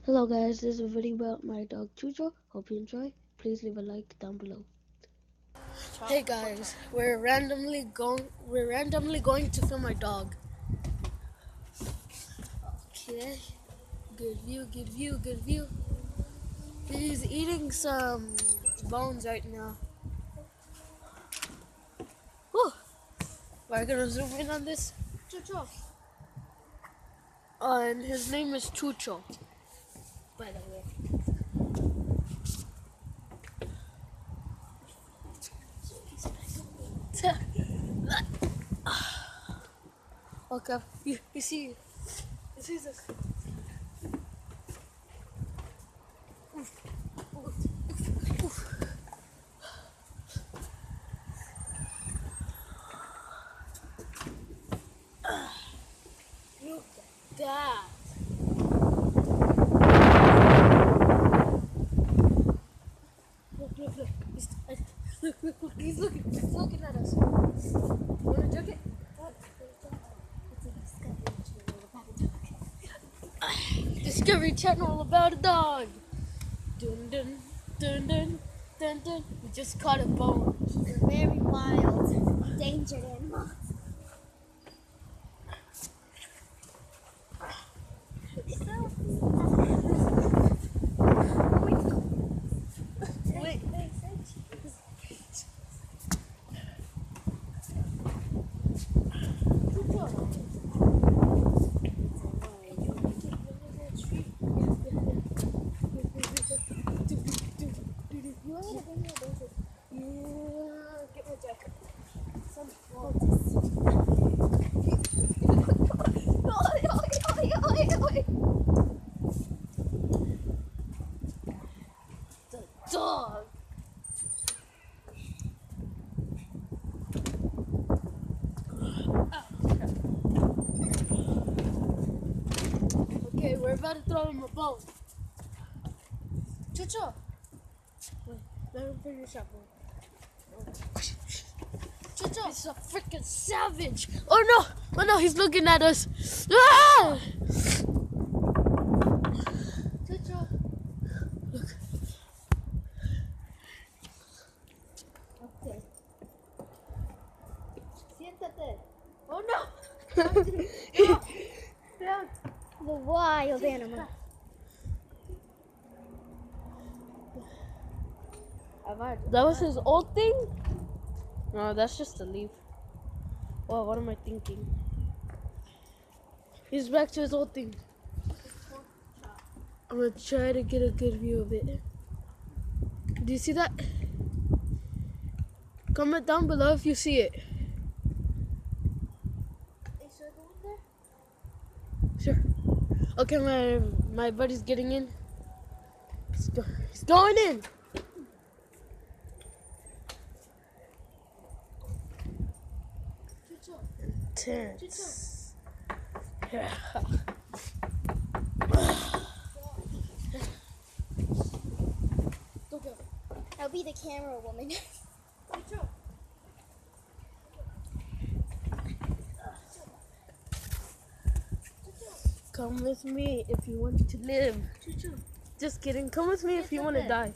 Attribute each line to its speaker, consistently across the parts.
Speaker 1: Hello guys, this is a video about my dog Chucho. Hope you enjoy. Please leave a like down below. Hey guys, we're randomly going to film my dog. Okay. Good view, good view, good view. He's eating some bones right now. Whew. We're gonna zoom in on this. Chucho. And his name is Chucho, by the way. Okay, you see the look at that. Look. He's looking at us. You wanna check it? Discovery Channel about a dog. Dun dun dun dun dun dun. We just caught a bone.
Speaker 2: They're very wild, endangered animals.
Speaker 1: Wait. Get my jacket. The dog. Okay, we're about to throw him a bone. Chucho. Wait, let him finish that bone. Chucho. He's a freaking savage. Oh no, he's looking at us. Ah! Chucho. Look.
Speaker 2: Okay. Siéntate.
Speaker 1: Oh no.
Speaker 2: The wild animal.
Speaker 1: That was his old thing? No, that's just a leaf. Wow, what am I thinking? He's back to his old thing. I'm gonna try to get a good view of it. Do you see that? Comment down below if you see it.
Speaker 2: Is there one there?
Speaker 1: Sure. Okay, my buddy's getting in. He's going in. Intense. Yeah.
Speaker 2: I'll be the camera woman.
Speaker 1: Come with me if you want to live. Just kidding. Come with me if you want to die.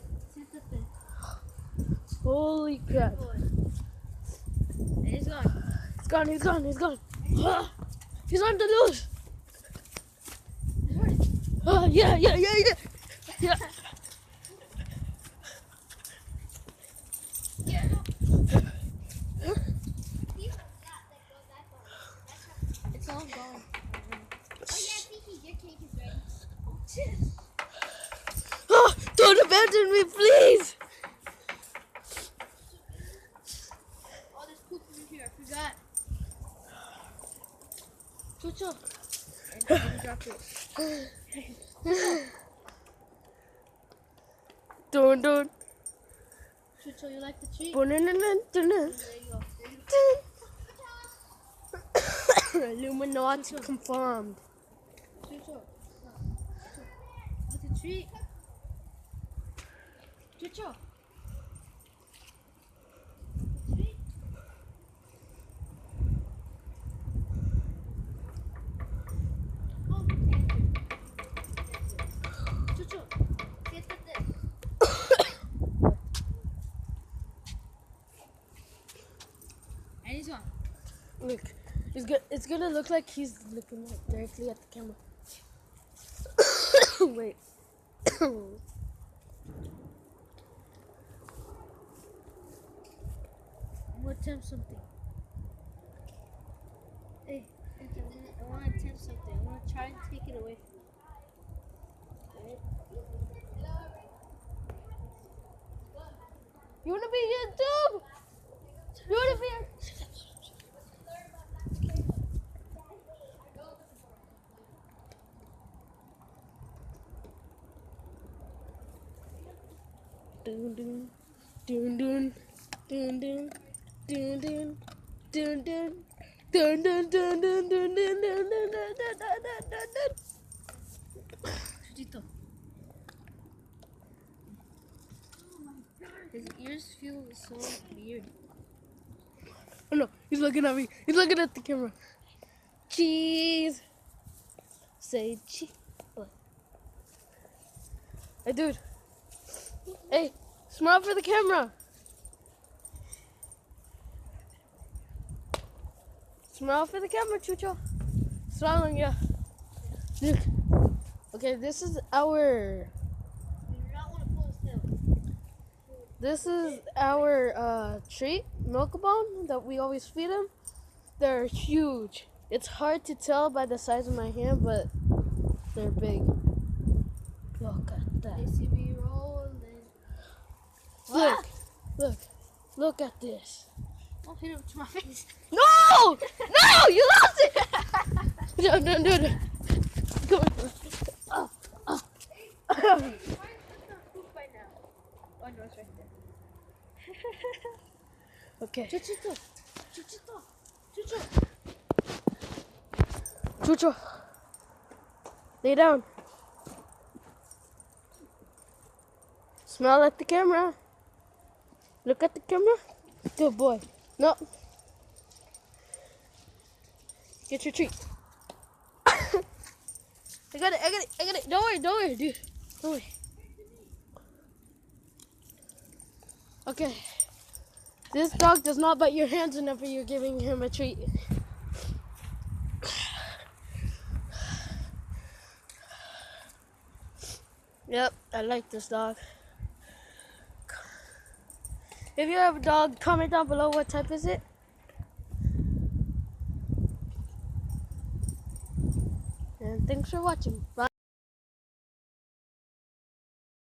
Speaker 1: Holy crap.
Speaker 2: He's gone.
Speaker 1: He's gone. He's on the loose. Yeah.
Speaker 2: It's all gone. Oh yeah, Kiki, your cake is ready.
Speaker 1: Oh, don't abandon me, please.
Speaker 2: Oh, there's poop in here. I forgot.
Speaker 1: Chucho.
Speaker 2: And I dropped it.
Speaker 1: Don't.
Speaker 2: Chucho, you like the treat?
Speaker 1: There
Speaker 2: There you go.
Speaker 1: Illuminati confirmed.
Speaker 2: Chucho. What's the treat? Chucho. Treat? Oh,
Speaker 1: It's gonna look like he's looking directly at the camera. Wait. I'm gonna attempt something. Hey, I want to attempt something. I'm gonna try and take it away from you. Right? You wanna be YouTube? You wanna be? Dun dun dun dun dun dun dun dun dun dun. Dun dun dun dun dun dun dun dun dun dun dun dun. Chuchito. His ears feel so weird. Oh no, he's looking at me. He's looking at the camera. Cheese. Say cheese. What? Hey, dude. Hey, smile for the camera. Smile for the camera, Chucho. Smiling, yeah. Look. Okay, this is our. This is our treat, milk-a-bone, that we always feed him. They're huge. It's hard to tell by the size of my hand, but they're big. Look at that.
Speaker 2: They see me rolling.
Speaker 1: Look at this.
Speaker 2: Don't hit him to my face.
Speaker 1: No! No! You lost it! No. Come on. Oh.
Speaker 2: Why is the poop by now? Oh no, it's right there.
Speaker 1: Okay.
Speaker 2: Chuchito.
Speaker 1: Chucho. Lay down. Smile at the camera. Look at the camera. Good boy. No. Get your treat. I got it. Don't worry, dude. Don't worry. Okay. This dog does not bite your hands whenever you're giving him a treat. Yep, I like this dog. If you have a dog, comment down below what type is it. And thanks for watching. Bye.